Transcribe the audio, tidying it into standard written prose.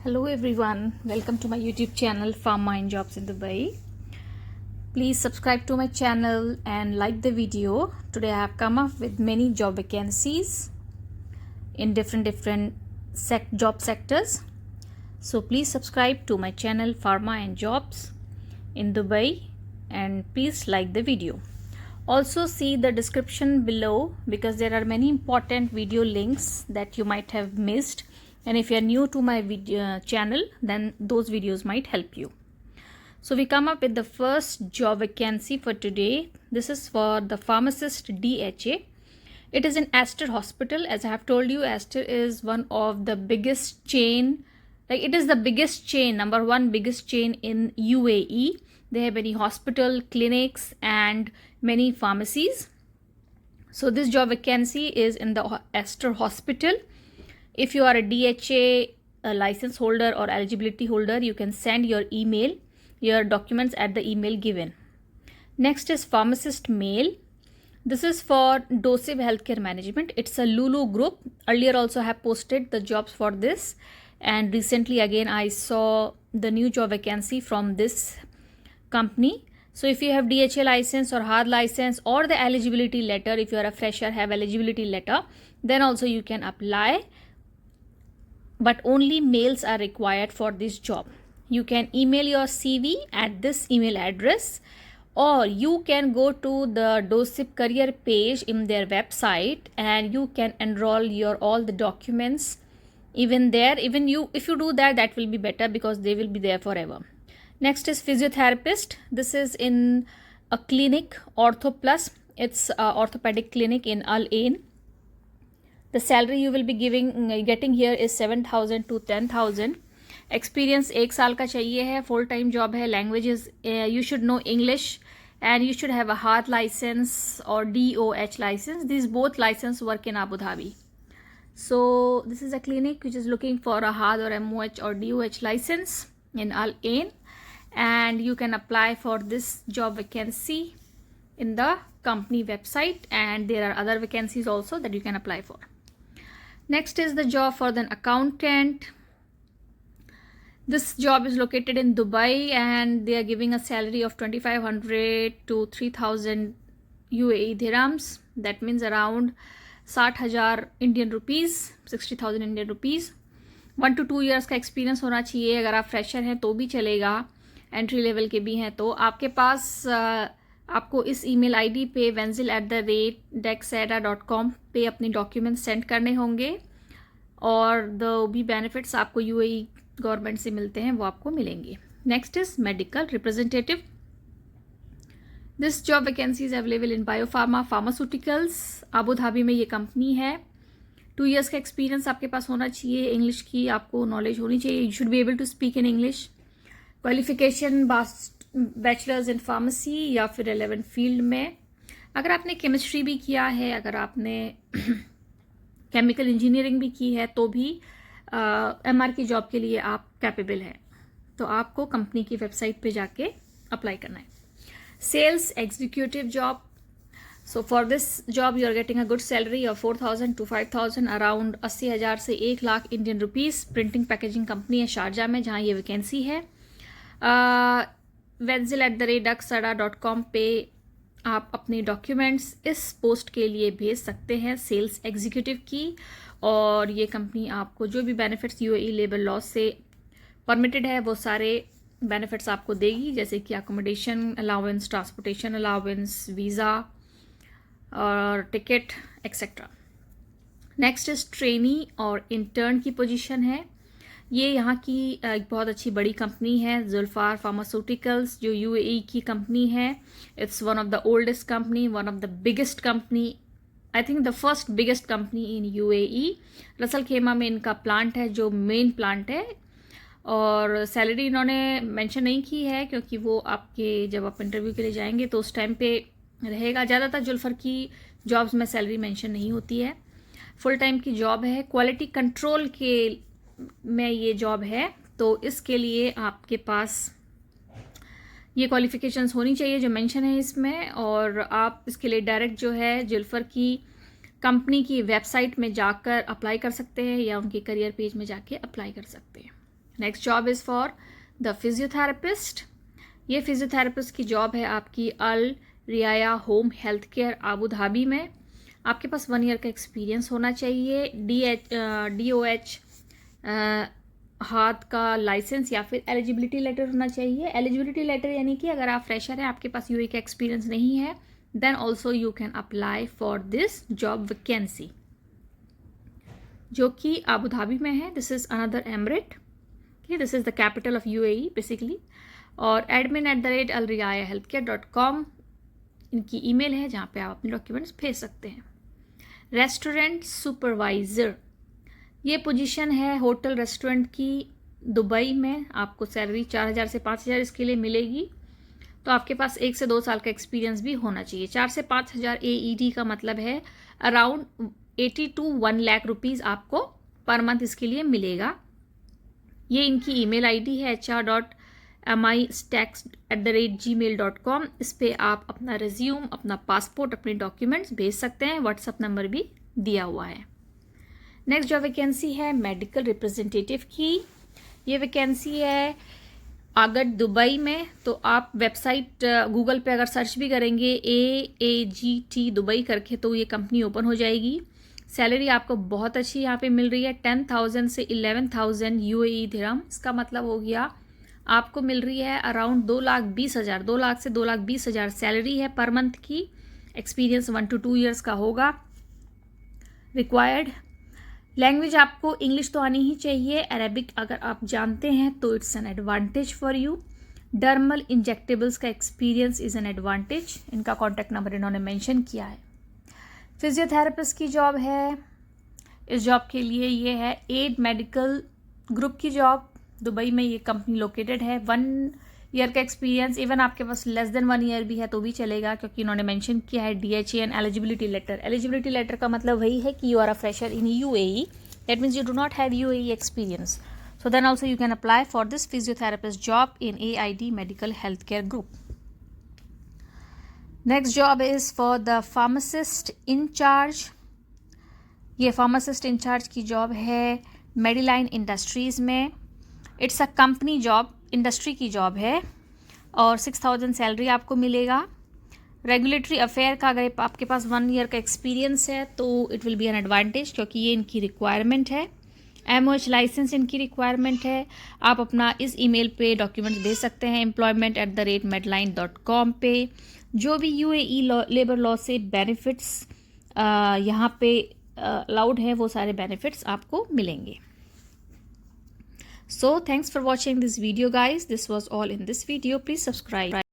Hello everyone, welcome to my YouTube channel Pharma and Jobs in Dubai. Please subscribe to my channel and like the video. Today I have come up with many job vacancies in different job sectors. So please subscribe to my channel Pharma and Jobs in Dubai and please like the video. Also see the description below because there are many important video links that you might have missed. And if you are new to my video channel, then those videos might help you. So we come up with the first job vacancy for today. This is for the pharmacist DHA. It is in Aster Hospital. As I have told you, Aster is one of the biggest chain. It is the biggest chain, number one biggest chain in UAE. They have many hospital, clinics and many pharmacies. So this job vacancy is in the Aster Hospital. If you are a DHA license holder or eligibility holder, you can send your documents at the email given. Next is pharmacist male. This is for Dosiv Healthcare Management. It's a Lulu group. Earlier also have posted the jobs for this, and recently again I saw the new job vacancy from this company. So if you have DHA license or hard license or the eligibility letter, if you are a fresher, have eligibility letter, then also you can apply. But only males are required for this job. You can email your CV at this email address, or you can go to the Dosip career page in their website and you can enroll all the documents even there. If you do that, that will be better because they will be there forever. Next is physiotherapist. This is in a clinic, Ortho Plus. It's a orthopedic clinic in Al Ain. The salary you will be getting here is 7,000 to 10,000. Experience 1 साल का चाहिए है. Full time job है. Languages you should know English and you should have a hard license or DOH license. These both license work in Abu Dhabi. So this is a clinic which is looking for a hard or MOH or DOH license in Al Ain, and you can apply for this job vacancy in the company website, and there are other vacancies also that you can apply for. Next is the job for the accountant. This job is located in Dubai and they are giving a salary of 2,500 to 3,000 UAE dirhams. That means around 60,000 Indian rupees, 60,000 Indian rupees. 1 to 2 years का experience होना चाहिए. अगर आप fresher हैं तो भी चलेगा, entry level के भी हैं तो. आपके पास आपको इस ईमेल आईडी पे wenzil@dexera.com पे अपनी डॉक्यूमेंट्स सेंड करने होंगे, और जो भी बेनिफिट्स आपको यूएई गवर्नमेंट से मिलते हैं वो आपको मिलेंगे. Next is medical representative. This job vacancy is available in biopharma pharmaceuticals. Abu Dhabi में ये कंपनी है. 2 years का एक्सपीरियंस आपके पास होना चाहिए. इंग्लिश की आपको नॉलेज होनी चाहिए. You should be able to speak in English. Qualification bachelors in pharmacy या फिर रेलेवेंट फील्ड में. अगर आपने केमिस्ट्री भी किया है, अगर आपने केमिकल इंजीनियरिंग भी की है तो भी एमआर की जॉब के लिए आप कैपेबल हैं. तो आपको कंपनी की वेबसाइट पे जाके अप्लाई करना है. Sales executive job. So for this job you are getting a good salary of 4,000 to 5,000, around 80,000 से 1 lakh Indian rupees. Printing packaging company है शारजा में जहाँ ये वैकेंसी है. wenzil@dexera.com पे आप अपने डॉक्यूमेंट्स इस पोस्ट के लिए भेज सकते हैं, सेल्स एग्जीक्यूटिव की. और ये कंपनी आपको जो भी बेनिफिट्स यूएई लेबर लॉ से परमिटेड है वो सारे बेनिफिट्स आपको देगी, जैसे कि accommodation allowance, transportation allowance, visa और ticket etcetera. Next is trainee और इंटर्न की पोजीशन है. ये यहाँ की एक बहुत अच्छी बड़ी कंपनी है, जुल्फार फार्मास्यूटिकल्स, जो यूएई की कंपनी है. It's one of the oldest company, one of the biggest company, I think the first biggest company in UAE. Russell खेमा में इनका प्लांट है जो मेन प्लांट है. और सैलरी इन्होंने मेंशन नहीं की है क्योंकि वो आपके जब आप इंटरव्यू के लिए जाएंगे तो उस टाइम पे रहेगा. ज़्यादातर जुल्फर की जॉब्स में सैलरी मेंशन नहीं होती है. फुल टाइम की जॉब है. क्वालिटी कंट्रोल के में ये जॉब है, तो इसके लिए आपके पास ये क्वालिफिकेशंस होनी चाहिए जो मेंशन है इसमें. और आप इसके लिए डायरेक्ट जो है जुल्फर की कंपनी की वेबसाइट में जाकर अप्लाई कर सकते हैं या उनके करियर पेज में जाके अप्लाई कर सकते हैं. Next job is for the physiotherapist. ये फिजियोथेरेपिस्ट की जॉब है आपकी Al Riyaya home health care Abu Dhabi में। आपके पास 1 ईयर का एक्सपीरियंस होना चाहिए। DOH हाथ का लाइसेंस या फिर एलिजिबिलिटी लेटर होना चाहिए। एलिजिबिलिटी लेटर यानी कि अगर आप फ्रेशर हैं, आपके पास यूए का एक्सपीरियंस नहीं है, then also you can apply for this job vacancy, जो कि आबू धाबी में है। This is another emirate, this is the capital of UAE basically. और admin@alriyahealthcare.com इनकी ईमेल है, जहाँ पे आप अपने डॉक्यूमेंट्स भेज सकते हैं। रेस्टोरेंट सुपरवाइज़र, ये पोजीशन है होटल रेस्टोरेंट की दुबई में। आपको सैलरी 4000 से 5000 इसके लिए मिलेगी। तो आपके पास 1 से 2 साल का एक्सपीरियंस भी होना चाहिए। 4 से 5000 AED का मतलब है अराउंड 80 to 1 लाख रुपीज़ आपको पर मंथ इसके लिए मिलेगा। ये इनकी ईमेल ID है hr.mi.stacks@gmail.com। इस पर आप अपना रिज्यूम, अपना पासपोर्ट, अपने डॉक्यूमेंट्स भेज सकते हैं। व्हाट्सअप नंबर भी दिया हुआ है। नेक्स्ट जो वैकेंसी है मेडिकल रिप्रेजेंटेटिव की। ये वैकेंसी है आगड दुबई में। तो आप वेबसाइट गूगल पे अगर सर्च भी करेंगे AAGT दुबई करके, तो ये कंपनी ओपन हो जाएगी। सैलरी आपको बहुत अच्छी यहाँ पे मिल रही है, 10,000 से 11,000 UAE दिरहम। इसका मतलब हो गया आपको मिल रही है अराउंड 2,20,000, 2 लाख से 2,20,000 सैलरी है पर मंथ की। एक्सपीरियंस 1 to 2 ईयर्स का होगा रिक्वायर्ड। लैंग्वेज आपको इंग्लिश तो आनी ही चाहिए। अरेबिक अगर आप जानते हैं तो it's an advantage for you. Dermal injectables का एक्सपीरियंस इज़ एन एडवांटेज। इनका कॉन्टैक्ट नंबर इन्होंने मेंशन किया है। फिजियोथेरेपिस्ट की जॉब है। इस जॉब के लिए ये है एड मेडिकल ग्रुप की जॉब। दुबई में ये कंपनी लोकेटेड है। 1 ईयर का एक्सपीरियंस, इवन आपके पास लेस देन 1 ईयर भी है तो भी चलेगा, क्योंकि इन्होंने मेंशन किया है DHA and eligibility letter. Eligibility letter का मतलब वही है कि you are a fresher in UAE, that means you do not have UAE experience, so then also you can apply for this physiotherapist job in AID medical health care group. Next job is for the pharmacist incharge. ये pharmacist incharge की job है Medline industries में। It's a company job, industry की job है, और 6,000 salary आपको मिलेगा। Regulatory affair का अगर आपके पास 1 ईयर का एक्सपीरियंस है तो it will be an advantage, क्योंकि ये इनकी रिक्वायरमेंट है। MOH लाइसेंस इनकी रिक्वायरमेंट है। आप अपना इस ईमेल पे डॉक्यूमेंट्स भेज सकते हैं employment@medline.com पे। जो भी UAE लेबर लॉ से बेनिफिट्स यहाँ पे अलाउड है, वो सारे बेनिफिट्स आपको मिलेंगे। So thanks for watching this video guys. This was all in this video. Please subscribe.